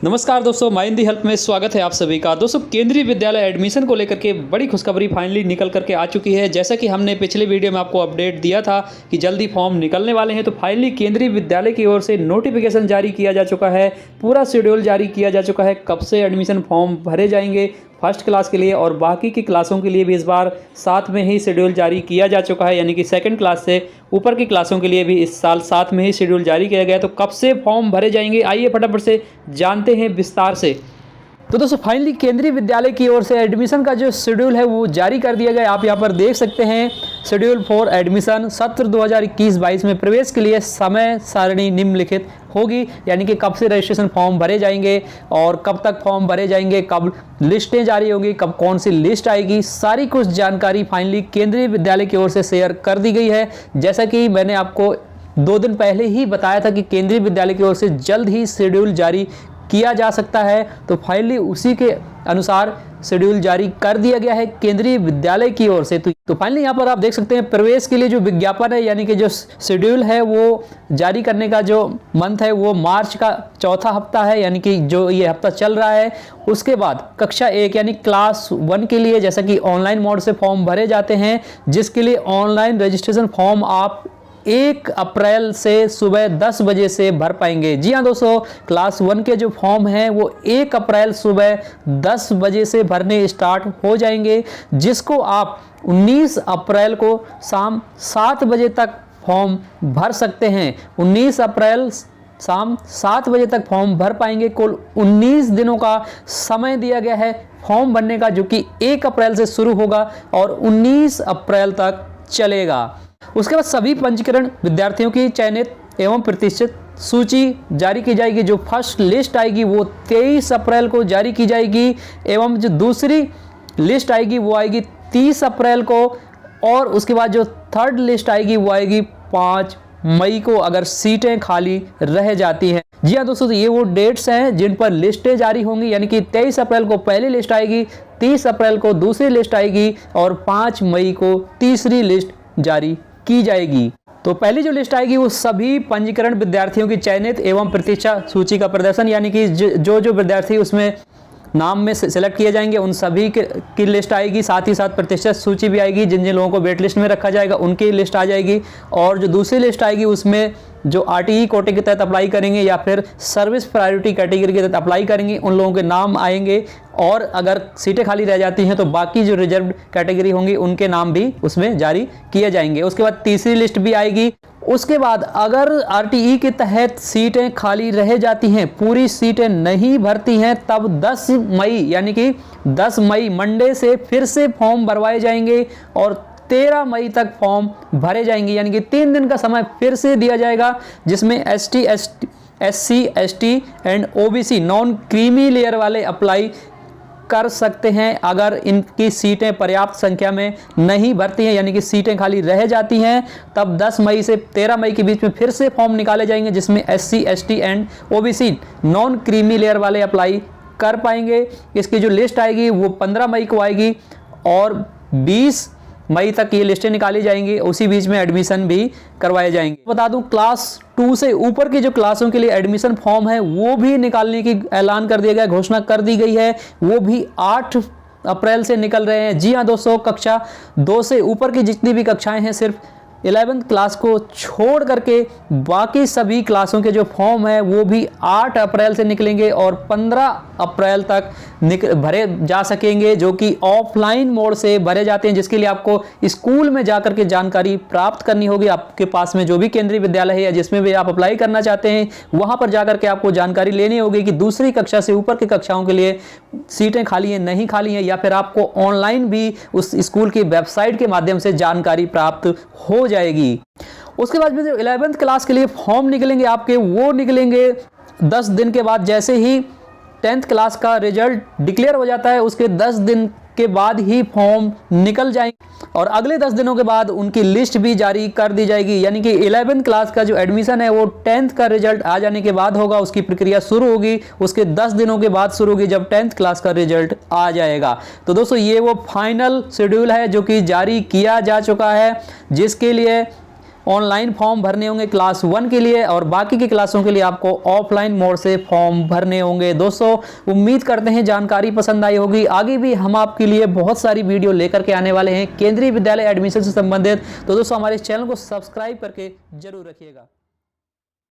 नमस्कार दोस्तों, माइन दी हेल्प में स्वागत है आप सभी का। दोस्तों, केंद्रीय विद्यालय एडमिशन को लेकर के बड़ी खुशखबरी फाइनली निकल करके आ चुकी है। जैसा कि हमने पिछले वीडियो में आपको अपडेट दिया था कि जल्दी फॉर्म निकलने वाले हैं, तो फाइनली केंद्रीय विद्यालय की ओर से नोटिफिकेशन जारी किया जा चुका है। पूरा शेड्यूल जारी किया जा चुका है, कब से एडमिशन फॉर्म भरे जाएंगे फर्स्ट क्लास के लिए, और बाकी की क्लासों के लिए भी इस बार साथ में ही शेड्यूल जारी किया जा चुका है। यानी कि सेकंड क्लास से ऊपर की क्लासों के लिए भी इस साल साथ में ही शेड्यूल जारी किया गया है। तो कब से फॉर्म भरे जाएंगे, आइए फटाफट से जानते हैं विस्तार से। तो दोस्तों, फाइनली केंद्रीय विद्यालय की ओर से एडमिशन का जो शेड्यूल है वो जारी कर दिया गया है। आप यहाँ पर देख सकते हैं, शेड्यूल फॉर एडमिशन सत्र 2021-22 में प्रवेश के लिए समय सारणी निम्नलिखित होगी। यानी कि कब से रजिस्ट्रेशन फॉर्म भरे जाएंगे और कब तक फॉर्म भरे जाएंगे, कब लिस्टें जारी होंगी, कब कौन सी लिस्ट आएगी, सारी कुछ जानकारी फाइनली केंद्रीय विद्यालय की ओर से शेयर कर दी गई है। जैसा कि मैंने आपको 2 दिन पहले ही बताया था कि केंद्रीय विद्यालय की ओर से जल्द ही शेड्यूल जारी किया जा सकता है, तो फाइनली उसी के अनुसार शेड्यूल जारी कर दिया गया है केंद्रीय विद्यालय की ओर से। तो फाइनली यहाँ पर आप देख सकते हैं, प्रवेश के लिए जो विज्ञापन है, यानी कि जो शेड्यूल है वो जारी करने का जो मंथ है वो मार्च का चौथा हफ्ता है, यानी कि जो ये हफ्ता चल रहा है। उसके बाद कक्षा 1 यानी क्लास 1 के लिए जैसा कि ऑनलाइन मोड से फॉर्म भरे जाते हैं, जिसके लिए ऑनलाइन रजिस्ट्रेशन फॉर्म आप 1 अप्रैल से सुबह 10 बजे से भर पाएंगे। जी हाँ दोस्तों, क्लास 1 के जो फॉर्म हैं वो 1 अप्रैल सुबह 10 बजे से भरने स्टार्ट हो जाएंगे, जिसको आप 19 अप्रैल को शाम 7 बजे तक फॉर्म भर सकते हैं। 19 अप्रैल शाम 7 बजे तक फॉर्म भर पाएंगे। कुल 19 दिनों का समय दिया गया है फॉर्म भरने का, जो कि 1 अप्रैल से शुरू होगा और 19 अप्रैल तक चलेगा। उसके बाद सभी पंजीकरण विद्यार्थियों की चयनित एवं प्रतिष्ठित सूची जारी की जाएगी। जो फर्स्ट लिस्ट आएगी वो 23 अप्रैल को जारी की जाएगी, एवं जो दूसरी लिस्ट आएगी वो आएगी 30 अप्रैल को, और उसके बाद जो थर्ड लिस्ट आएगी वो आएगी 5 मई को, अगर सीटें खाली रह जाती हैं। जी हाँ दोस्तों, तो ये वो डेट्स हैं जिन पर लिस्टें जारी होंगी। यानी कि 23 अप्रैल को पहली लिस्ट आएगी, 30 अप्रैल को दूसरी लिस्ट आएगी और 5 मई को तीसरी लिस्ट जारी की जाएगी। तो पहली जो लिस्ट आएगी वो सभी पंजीकरण विद्यार्थियों की चयनित एवं प्रतीक्षा सूची का प्रदर्शन, यानी कि जो विद्यार्थी उसमें नाम में सिलेक्ट किए जाएंगे उन सभी की लिस्ट आएगी। साथ ही साथ प्रतिशत सूची भी आएगी, जिन जिन लोगों को वेट लिस्ट में रखा जाएगा उनकी लिस्ट आ जाएगी। और जो दूसरी लिस्ट आएगी उसमें जो आरटीई कोटे के तहत अप्लाई करेंगे या फिर सर्विस प्रायोरिटी कैटेगरी के तहत अप्लाई करेंगे उन लोगों के नाम आएंगे, और अगर सीटें खाली रह जाती हैं तो बाकी जो रिजर्व कैटेगरी होंगी उनके नाम भी उसमें जारी किए जाएंगे। उसके बाद तीसरी लिस्ट भी आएगी। उसके बाद अगर आरटीई के तहत सीटें खाली रह जाती हैं, पूरी सीटें नहीं भरती हैं, तब 10 मई यानी कि 10 मई मंडे से फिर से फॉर्म भरवाए जाएंगे और 13 मई तक फॉर्म भरे जाएंगे। यानी कि 3 दिन का समय फिर से दिया जाएगा, जिसमें SC, ST and OBC non creamy layer वाले अप्लाई कर सकते हैं अगर इनकी सीटें पर्याप्त संख्या में नहीं भरती हैं, यानी कि सीटें खाली रह जाती हैं। तब 10 मई से 13 मई के बीच में फिर से फॉर्म निकाले जाएंगे, जिसमें SC, ST and OBC non creamy layer वाले अप्लाई कर पाएंगे। इसकी जो लिस्ट आएगी वो 15 मई को आएगी और 20 मई तक ये लिस्टें निकाली जाएंगी। उसी बीच में एडमिशन भी करवाए जाएंगे। बता दूं, क्लास 2 से ऊपर की जो क्लासों के लिए एडमिशन फॉर्म है वो भी निकालने की ऐलान कर दिया गया, घोषणा कर दी गई है। वो भी 8 अप्रैल से निकल रहे हैं। जी हाँ दोस्तों, कक्षा 2 से ऊपर की जितनी भी कक्षाएं हैं, सिर्फ 11th क्लास को छोड़ करके बाकी सभी क्लासों के जो फॉर्म है वो भी 8 अप्रैल से निकलेंगे और 15 अप्रैल तक भरे जा सकेंगे, जो कि ऑफलाइन मोड से भरे जाते हैं, जिसके लिए आपको स्कूल में जाकर के जानकारी प्राप्त करनी होगी। आपके पास में जो भी केंद्रीय विद्यालय है या जिसमें भी आप अप्लाई करना चाहते हैं, वहां पर जाकर के आपको जानकारी लेनी होगी कि दूसरी कक्षा से ऊपर की कक्षाओं के लिए सीटें खाली हैं नहीं खाली हैं, या फिर आपको ऑनलाइन भी उस स्कूल की वेबसाइट के माध्यम से जानकारी प्राप्त हो जाएगी। उसके बाद में जो 11th क्लास के लिए फॉर्म निकलेंगे आपके, वो निकलेंगे 10 दिन के बाद। जैसे ही 10th क्लास का रिजल्ट डिक्लेयर हो जाता है, उसके 10 दिन के बाद ही फॉर्म निकल जाएंगे और अगले 10 दिनों के बाद उनकी लिस्ट भी जारी कर दी जाएगी। यानी कि 11th क्लास का जो एडमिशन है वो 10th का रिजल्ट आ जाने के बाद होगा, उसकी प्रक्रिया शुरू होगी उसके 10 दिनों के बाद शुरू होगी, जब 10th क्लास का रिजल्ट आ जाएगा। तो दोस्तों, ये वो फाइनल शेड्यूल है जो कि जारी किया जा चुका है, जिसके लिए ऑनलाइन फॉर्म भरने होंगे क्लास 1 के लिए, और बाकी की क्लासों के लिए आपको ऑफलाइन मोड से फॉर्म भरने होंगे। दोस्तों उम्मीद करते हैं जानकारी पसंद आई होगी। आगे भी हम आपके लिए बहुत सारी वीडियो लेकर के आने वाले हैं केंद्रीय विद्यालय एडमिशन से संबंधित। तो दोस्तों हमारे चैनल को सब्सक्राइब करके जरूर रखिएगा।